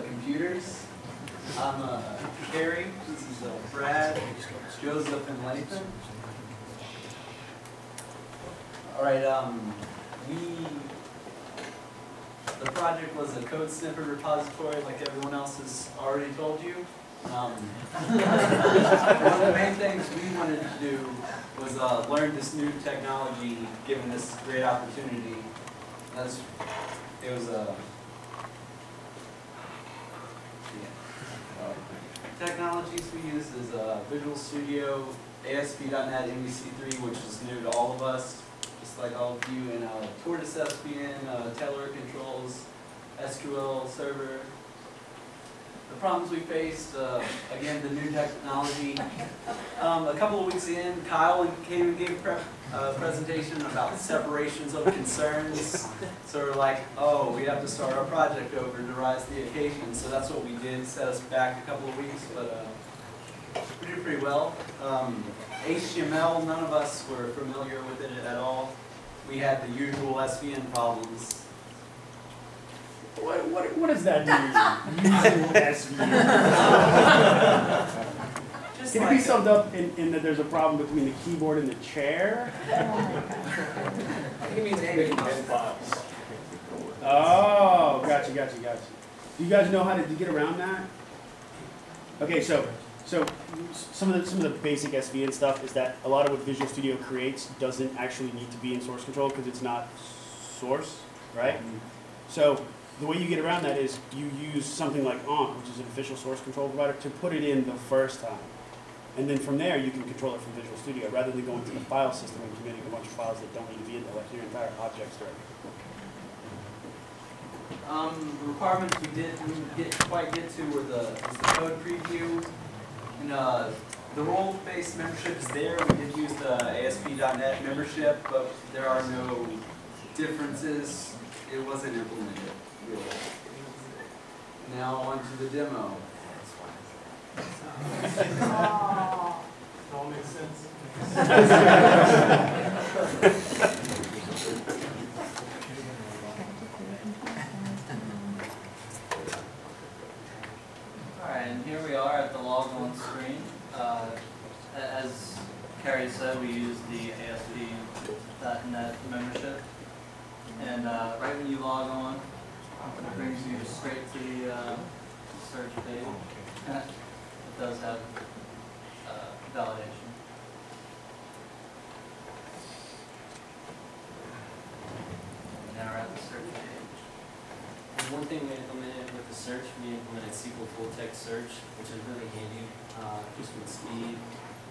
computers. I'm Carrie, this is Brad, Joseph, and Lathan. Alright, the project was a code snippet repository like everyone else has already told you. One of the main things we wanted to do was learn this new technology, given this great opportunity. Technologies we use is Visual Studio, ASP.NET, MVC3, which is new to all of us, just like all of you, and Tortoise SVN, Taylor controls, SQL server. The problems we faced, again, the new technology. A couple of weeks in, Kyle came and gave a presentation about separations of concerns. So we're like, oh, we have to start our project over to rise to the occasion. So that's what we did, set us back a couple of weeks, but we did pretty well. HTML, none of us were familiar with it at all. We had the usual SVN problems. What does that mean? Usual SVN. Can it be summed up in that there's a problem between the keyboard and the chair? It means making files. Oh, gotcha. Do you guys know how to get around that? Okay, so some of the basic SVN stuff is that a lot of what Visual Studio creates doesn't actually need to be in source control because it's not source, right? So the way you get around that is you use something like ONC, which is an official source control provider, to put it in the first time. And then from there, you can control it from Visual Studio, rather than going to the file system and committing a bunch of files that don't need to be in there, like your entire objects directory. The requirements we didn't quite get to were the code preview. And the role-based membership is there. We did use the ASP.NET membership, but there are no differences. It wasn't implemented, really. Now on to the demo. It all makes sense. Alright, and here we are at the log on screen. As Carrie said, we use the ASP.NET membership. And right when you log on, it brings you straight to the search page. It does have validation. And now we're at the search page. And one thing we implemented with the search, we implemented SQL full text search, which is really handy, just with speed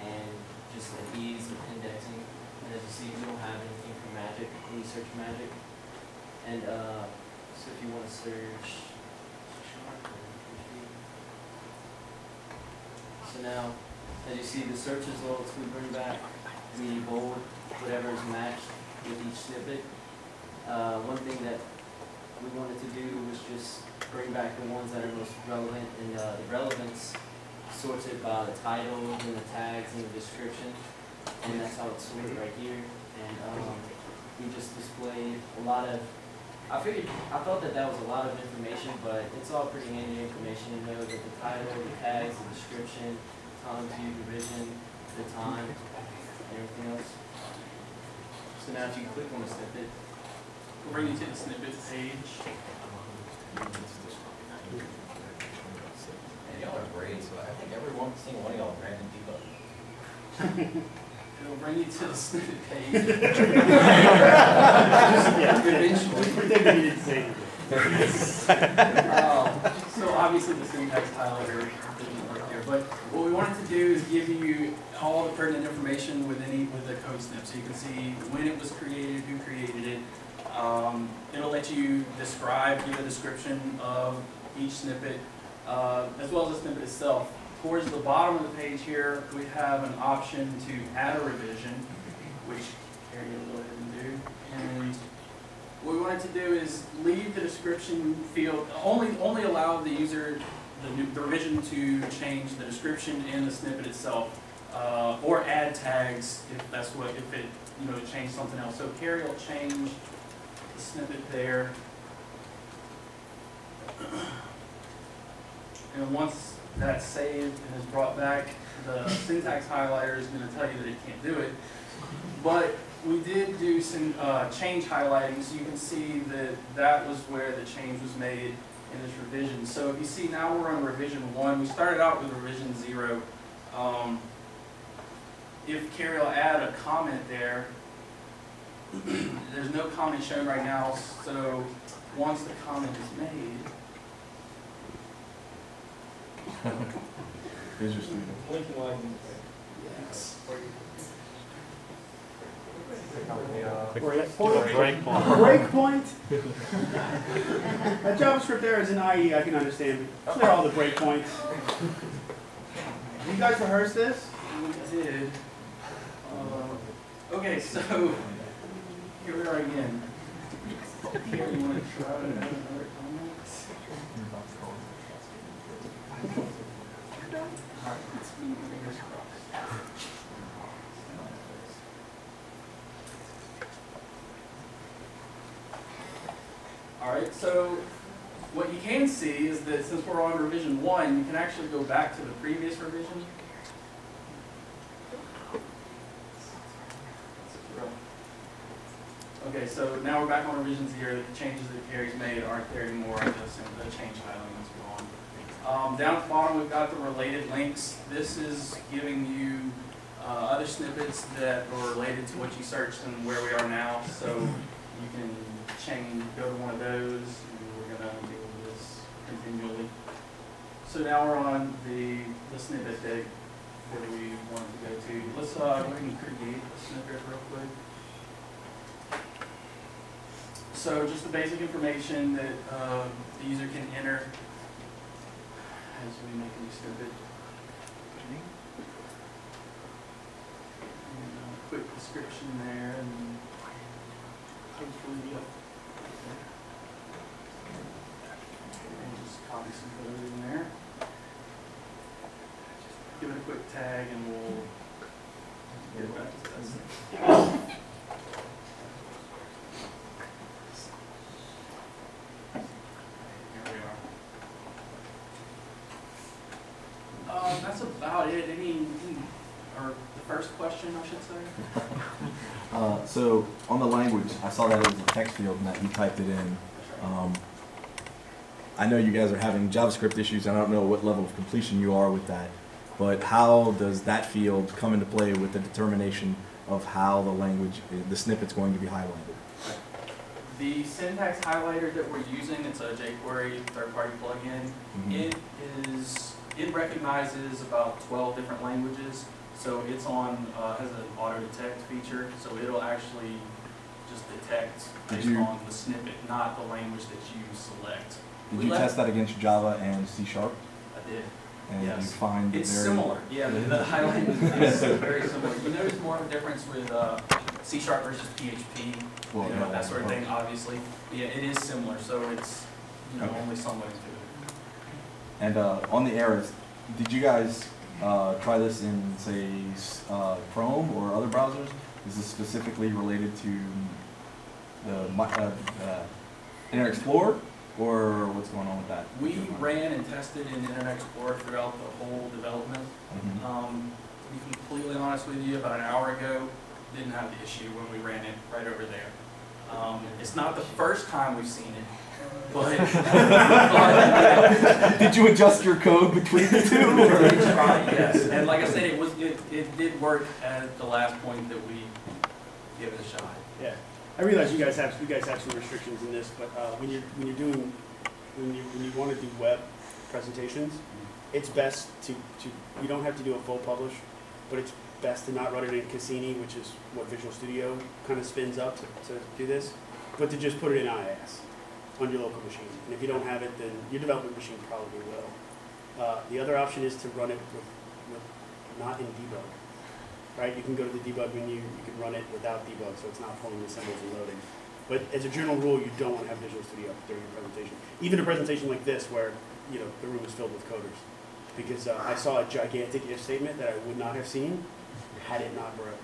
and just the ease of indexing. And as you see, we don't have anything from Magic, any search Magic. And so if you want to search, so now, as you see the search results, we bring back, we bold whatever is matched with each snippet. One thing that we wanted to do was just bring back the ones that are most relevant, and the relevance sorted by the title and the tags and the description, and that's how it's sorted right here. And we just displayed a lot of, I thought that was a lot of information, but it's all pretty handy information. You know that the title, the tags, the description, time to division, the time, and everything else. So now if you click on the snippet, We'll bring you to the snippets page. And y'all are great, so I think every single one of y'all are random people. It'll bring you to the snippet page. Eventually. Pretend that you didn't say anything. So obviously the syntax tile here didn't work here, but what we wanted to do is give you all the pertinent information with the code snip, so you can see when it was created, who created it. It'll let you give a description of each snippet, as well as the snippet itself. Towards the bottom of the page here, we have an option to add a revision, which Carrie will go ahead and do. And what we wanted to do is leave the description field, only allow the user the revision to change the description and the snippet itself, or add tags if it change something else. So Carrie will change the snippet there. And once that's saved and is brought back, the syntax highlighter is going to tell you that it can't do it. But we did do some change highlighting, so you can see that that was where the change was made in this revision. So if you see now we're on revision 1. We started out with revision 0. If Carrie will add a comment there, there's no comment shown right now, so once the comment is made, Visual Studio. Blinking light. yes. Breakpoint. That JavaScript there is an IE, I can understand. Clear all the breakpoints. You guys rehearsed this? We did. Okay, so here we are again. Here, you want to try another comment? All right, fingers crossed. All right, so what you can see is that since we're on revision 1, you can actually go back to the previous revision. Okay, so now we're back on revision 0. The changes that Carrie's made aren't there anymore. The change highlighting is gone. Down at the bottom, we've got the related links. This is giving you other snippets that are related to what you searched and where we are now. So you can go to one of those, and we're going to deal with this continually. So now we're on the snippet that we wanted to go to. Let's go ahead and create a snippet real quick. So just the basic information that the user can enter as we make a new snippet. And a quick description there, and hopefully, and just copy some code in there. Give it a quick tag, and we'll get back to that. That's about it. Or the first question, I should say. So on the language, I saw that it was a text field and that you typed it in. I know you guys are having JavaScript issues, and I don't know what level of completion you are with that, but how does that field come into play with the determination of how the language, the snippet's going to be highlighted? The syntax highlighter that we're using, it's a jQuery third-party plugin. Mm-hmm. It recognizes about 12 different languages, so it's has an auto detect feature, so it'll actually just detect based on the snippet, not the language that you select. Did you test that against Java and C#? I did. And yes. you find it's similar. Yeah, the highlighting is very similar. You notice more of a difference with C# versus PHP, well, that sort of thing. Obviously, yeah, it is similar. So it's only some ways to it. And on the errors, did you guys try this in, say, Chrome or other browsers? Is this specifically related to the Internet Explorer, or what's going on with that? We ran and tested in Internet Explorer throughout the whole development. To be completely honest with you, about an hour ago, didn't have the issue when we ran it right over there. It's not the first time we've seen it. But did you adjust your code between the two? We tried, yes. And like I said, it did work at the last point that we gave it a shot. Yeah, I realize you guys have some restrictions in this, but when you want to do web presentations, it's best to you don't have to do a full publish, but it's best to not run it in Cassini, which is what Visual Studio kind of spins up to do this, but to just put it in IIS on your local machine. And if you don't have it, then your development machine probably will. The other option is to run it with not in debug. Right? You can go to the debug menu, you can run it without debug, so it's not pulling the symbols and loading. But as a general rule, you don't want to have Visual Studio up during your presentation. Even a presentation like this, where the room is filled with coders, because I saw a gigantic if statement that I would not have seen had it not broke.